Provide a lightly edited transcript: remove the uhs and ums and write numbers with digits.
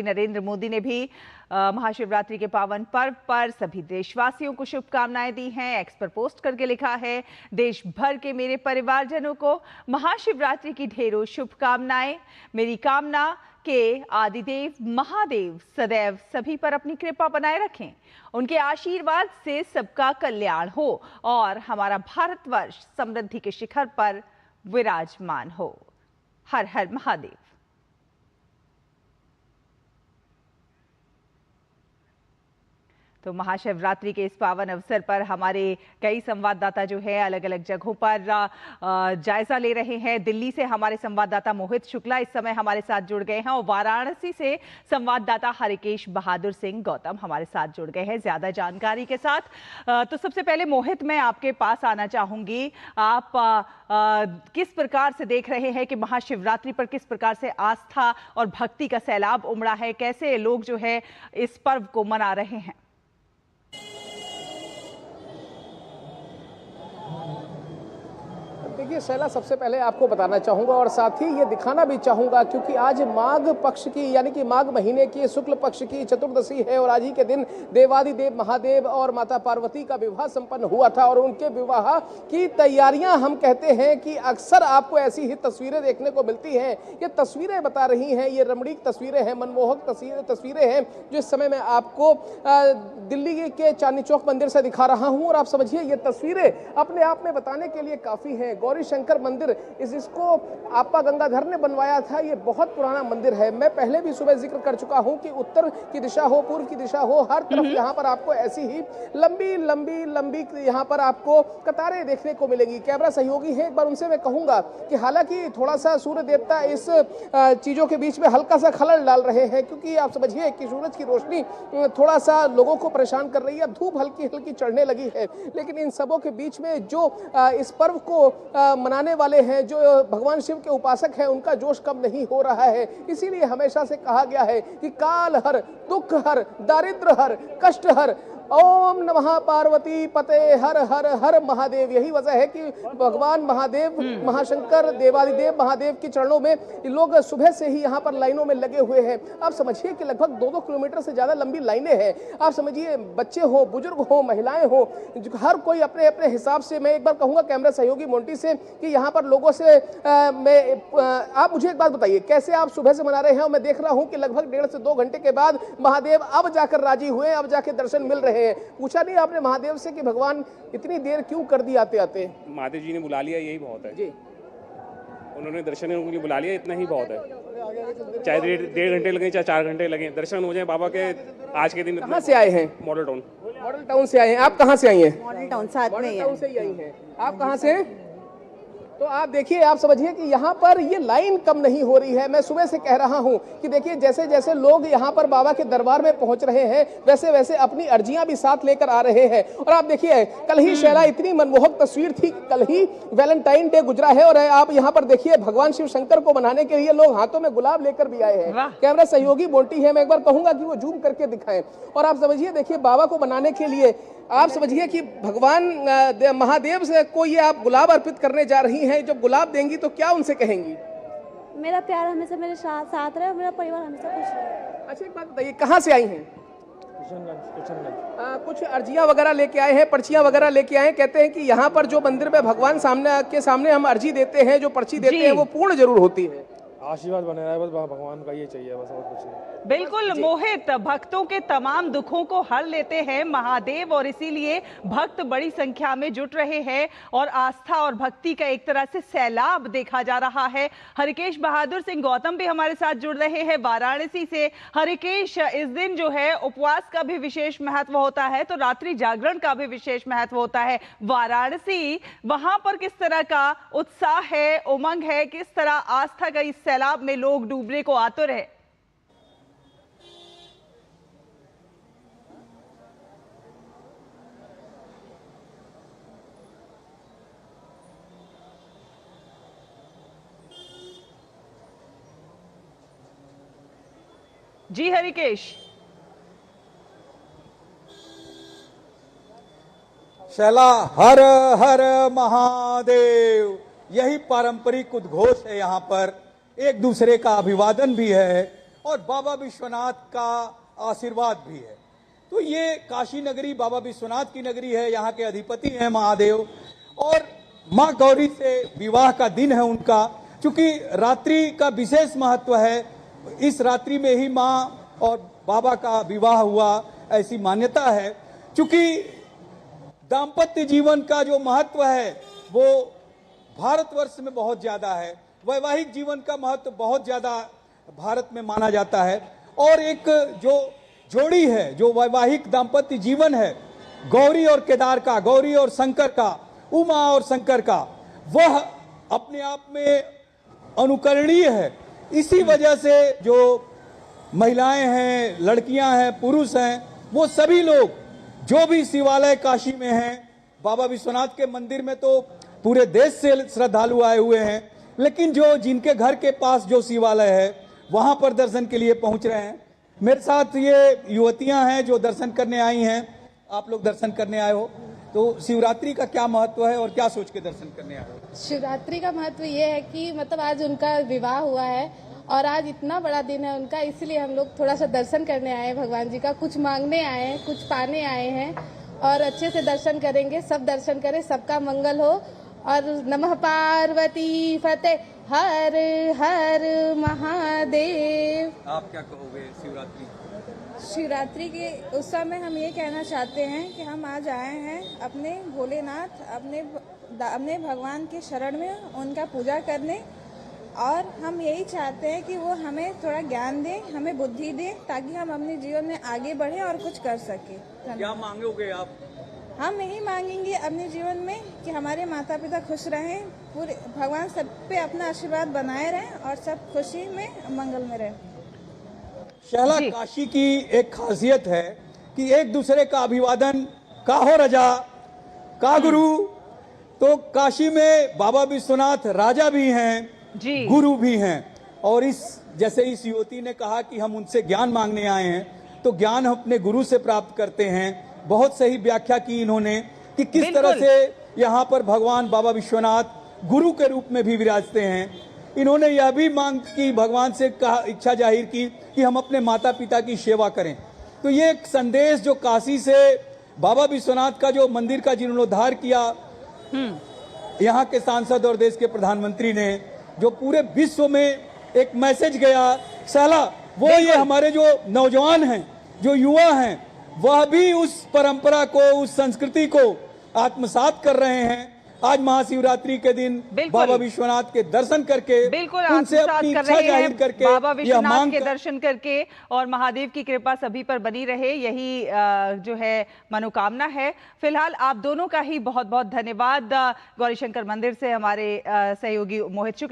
नरेंद्र मोदी ने भी महाशिवरात्रि के पावन पर्व पर सभी देशवासियों को शुभकामनाएं दी हैं। एक्स पर पोस्ट करके लिखा है, देश भर के मेरे परिवारजनों को महाशिवरात्रि की ढेरों शुभकामनाएं। मेरी कामना के आदिदेव महादेव सदैव सभी पर अपनी कृपा बनाए रखें। उनके आशीर्वाद से सबका कल्याण हो और हमारा भारतवर्ष समृद्धि के शिखर पर विराजमान हो। हर हर महादेव। तो महाशिवरात्रि के इस पावन अवसर पर हमारे कई संवाददाता जो है अलग अलग जगहों पर जायजा ले रहे हैं। दिल्ली से हमारे संवाददाता मोहित शुक्ला इस समय हमारे साथ जुड़ गए हैं और वाराणसी से संवाददाता हरिकेश बहादुर सिंह गौतम हमारे साथ जुड़ गए हैं ज्यादा जानकारी के साथ। तो सबसे पहले मोहित, मैं आपके पास आना चाहूंगी। आप किस प्रकार से देख रहे हैं कि महाशिवरात्रि पर किस प्रकार से आस्था और भक्ति का सैलाब उमड़ा है, कैसे लोग जो है इस पर्व को मना रहे हैं? देखिए शैला, सबसे पहले आपको बताना चाहूँगा और साथ ही ये दिखाना भी चाहूँगा क्योंकि आज माघ पक्ष की यानी कि माघ महीने की शुक्ल पक्ष की चतुर्दशी है और आज ही के दिन देवादिदेव महादेव और माता पार्वती का विवाह संपन्न हुआ था और उनके विवाह की तैयारियां हम कहते हैं कि अक्सर आपको ऐसी ही तस्वीरें देखने को मिलती हैं। ये तस्वीरें बता रही हैं, ये रमणीक तस्वीरें हैं, मनमोहक तस्वीरें हैं जो इस समय मैं आपको दिल्ली के चांदनी चौक मंदिर से दिखा रहा हूँ। और आप समझिए ये तस्वीरें अपने आप में बताने के लिए काफ़ी हैं। गौरी शंकर मंदिर इसको आपा गंगाधर ने बनवाया था। ये बहुत पुराना मंदिर है। मैं पहले भी सुबह जिक्र कर चुका हूं कि उत्तर की दिशा हो, पूर्व की दिशा हो, हर तरफ यहां पर आपको ऐसी ही लंबी लंबी लंबी यहां पर आपको कतारें देखने को मिलेंगी। कैमरा सहयोगी हैं, एक बार उनसे मैं कहूंगा कि हालांकि थोड़ा सा सूर्य देवता इस चीजों के बीच में हल्का सा खलल डाल रहे हैं क्योंकि आप समझिए कि सूरज की रोशनी थोड़ा सा लोगों को परेशान कर रही है। धूप हल्की हल्की चढ़ने लगी है, लेकिन इन सबों के बीच में जो इस पर्व को मनाने वाले हैं, जो भगवान शिव के उपासक हैं, उनका जोश कम नहीं हो रहा है। इसीलिए हमेशा से कहा गया है कि काल हर, दुख हर, दारिद्र हर, कष्ट हर, ओम नमः पार्वती पते हर हर हर महादेव। यही वजह है कि भगवान महादेव महाशंकर देवादिदेव महादेव के चरणों में लोग सुबह से ही यहाँ पर लाइनों में लगे हुए हैं। आप समझिए कि लगभग 2-2 किलोमीटर से ज्यादा लंबी लाइनें हैं। आप समझिए बच्चे हो, बुजुर्ग हो, महिलाएं हो, हर कोई अपने अपने हिसाब से। मैं एक बार कहूंगा कैमरा सहयोगी मोंटी से कि यहाँ पर लोगों से आप मुझे एक बात बताइए, कैसे आप सुबह से मना रहे हैं? और मैं देख रहा हूँ कि लगभग 1.5 से 2 घंटे के बाद महादेव अब जाकर राजी हुए, अब जाके दर्शन मिल रहे हैं। पूछा नहीं आपने महादेव से कि भगवान इतनी देर क्यों कर दी आते आते? महादेव जी ने बुला लिया, यही बहुत है जी। उन्होंने दर्शन के लिए बुला लिया, इतना ही बहुत है। चाहे 1.5 घंटे लगे, चाहे 4 घंटे लगे, दर्शन हो जाए बाबा के। आज के दिन कहाँ से आए हैं? Model town. मॉडल टाउन से आए हैं। आप कहाँ से आई हैं? मॉडल टाउन साथ में मॉडल टाउन से ही आई हैं। आप कहाँ से? तो आप देखिए, आप समझिए कि यहाँ पर ये लाइन कम नहीं हो रही है। मैं सुबह से कह रहा हूँ कि देखिए जैसे जैसे लोग यहाँ पर बाबा के दरबार में पहुँच रहे हैं वैसे वैसे अपनी अर्जियां भी साथ लेकर आ रहे हैं। और आप देखिए कल ही शैला इतनी मनमोहक तस्वीर थी, कल ही वैलेंटाइन डे गुजरा है और आप यहाँ पर देखिए भगवान शिव शंकर को मनाने के लिए लोग हाथों में गुलाब लेकर भी आए हैं। कैमरा सहयोगी मोंटी है, मैं एक बार कहूंगा कि वो जूम करके दिखाएं। और आप समझिए देखिए बाबा को मनाने के लिए आप समझिए कि भगवान महादेव से को ये आप गुलाब अर्पित करने जा रही हैं। जब गुलाब देंगी तो क्या उनसे कहेंगी? मेरा प्यार हमेशा मेरे साथ रहे, मेरा परिवार हमेशा खुश रहे। अच्छा एक बात बताइए, कहाँ से आई हैं? कुछ अर्जियां वगैरह लेके आए हैं, पर्चियां वगैरह लेके आए हैं। कहते हैं कि यहाँ पर जो मंदिर में भगवान सामने हम अर्जी देते हैं, जो पर्ची देते हैं वो पूर्ण जरूर होती है। आशीर्वाद बने रहा है, बस भगवान का ये चाहिए, बस और कुछ नहीं। बिल्कुल मोहित, भक्तों के तमाम दुखों को हर लेते हैं महादेव और इसीलिए भक्त बड़ी संख्या में जुट रहे हैं और आस्था और भक्ति का एक तरह से सैलाब देखा जा रहा है। हरिकेश बहादुर सिंह गौतम भी हमारे साथ जुड़ रहे हैं वाराणसी से। हरिकेश, इस दिन जो है उपवास का भी विशेष महत्व होता है, तो रात्रि जागरण का भी विशेष महत्व होता है। वाराणसी, वहां पर किस तरह का उत्साह है, उमंग है, किस तरह आस्था का इस सैलाब में लोग डूबने को आतुर है? जी हरिकेश। शैला, हर हर महादेव, यही पारंपरिक उद्घोष है। यहाँ पर एक दूसरे का अभिवादन भी है और बाबा विश्वनाथ का आशीर्वाद भी है। तो ये काशी नगरी बाबा विश्वनाथ की नगरी है, यहाँ के अधिपति हैं महादेव, और माँ गौरी से विवाह का दिन है उनका। क्योंकि रात्रि का विशेष महत्व है, इस रात्रि में ही माँ और बाबा का विवाह हुआ, ऐसी मान्यता है। क्योंकि दाम्पत्य जीवन का जो महत्व है वो भारतवर्ष में बहुत ज्यादा है, वैवाहिक जीवन का महत्व बहुत ज्यादा भारत में माना जाता है। और एक जो जोड़ी है, जो वैवाहिक दाम्पत्य जीवन है गौरी और केदार का, गौरी और शंकर का, उमा और शंकर का, वह अपने आप में अनुकरणीय है। इसी वजह से जो महिलाएं हैं, लड़कियां हैं, पुरुष हैं, वो सभी लोग जो भी शिवालय काशी में हैं, बाबा विश्वनाथ के मंदिर में तो पूरे देश से श्रद्धालु आए हुए हैं, लेकिन जो जिनके घर के पास जो शिवालय है वहां पर दर्शन के लिए पहुंच रहे हैं। मेरे साथ ये युवतियां हैं जो दर्शन करने आई हैं, आप लोग दर्शन करने आए हो, तो शिवरात्रि का क्या महत्व है और क्या सोच के दर्शन करने आए हो? शिवरात्रि का महत्व ये है कि मतलब आज उनका विवाह हुआ है और आज इतना बड़ा दिन है उनका, इसलिए हम लोग थोड़ा सा दर्शन करने आए हैं भगवान जी का, कुछ मांगने आए हैं, कुछ पाने आए हैं और अच्छे से दर्शन करेंगे। सब दर्शन करें, सबका मंगल हो। और नमः पार्वती फतेह, हर हर महादेव। आप क्या कहोगे शिवरात्रि? शिवरात्रि के उत्सव में हम ये कहना चाहते हैं कि हम आज आए हैं अपने भोलेनाथ, अपने भगवान के शरण में उनका पूजा करने, और हम यही चाहते हैं कि वो हमें थोड़ा ज्ञान दें, हमें बुद्धि दें, ताकि हम अपने जीवन में आगे बढ़ें और कुछ कर सकें। क्या मांगोगे आप? हम यही मांगेंगे अपने जीवन में कि हमारे माता पिता खुश रहें, पूरे भगवान सब पे अपना आशीर्वाद बनाए रहें और सब खुशी में मंगल में रहें। शहला, काशी की एक खासियत है कि एक दूसरे का अभिवादन, का हो रजा, का गुरु। तो काशी में बाबा विश्वनाथ राजा भी हैं, गुरु भी हैं। और जैसे इस युवती ने कहा कि हम उनसे ज्ञान मांगने आए हैं, तो ज्ञान हम अपने गुरु से प्राप्त करते हैं। बहुत सही व्याख्या की इन्होंने कि किस तरह से यहाँ पर भगवान बाबा विश्वनाथ गुरु के रूप में भी विराजते हैं। इन्होंने यह भी मांग की, भगवान से इच्छा जाहिर की कि हम अपने माता पिता की सेवा करें। तो ये एक संदेश जो काशी से बाबा विश्वनाथ का जो मंदिर का जीर्णोद्धार किया यहाँ के सांसद और देश के प्रधानमंत्री ने, जो पूरे विश्व में एक मैसेज गया साला, वो ये हमारे जो नौजवान हैं, जो युवा हैं, वह भी उस परंपरा को, उस संस्कृति को आत्मसात कर रहे हैं। आज महाशिवरात्रि के दिन बाबा विश्वनाथ के दर्शन करके, बिल्कुल उनसे अपनी इच्छा जाहिर करके, बाबा विश्वनाथ के दर्शन करके और महादेव की कृपा सभी पर बनी रहे, यही जो है मनोकामना है। फिलहाल आप दोनों का ही बहुत बहुत धन्यवाद। गौरीशंकर मंदिर से हमारे सहयोगी मोहित शुक्ला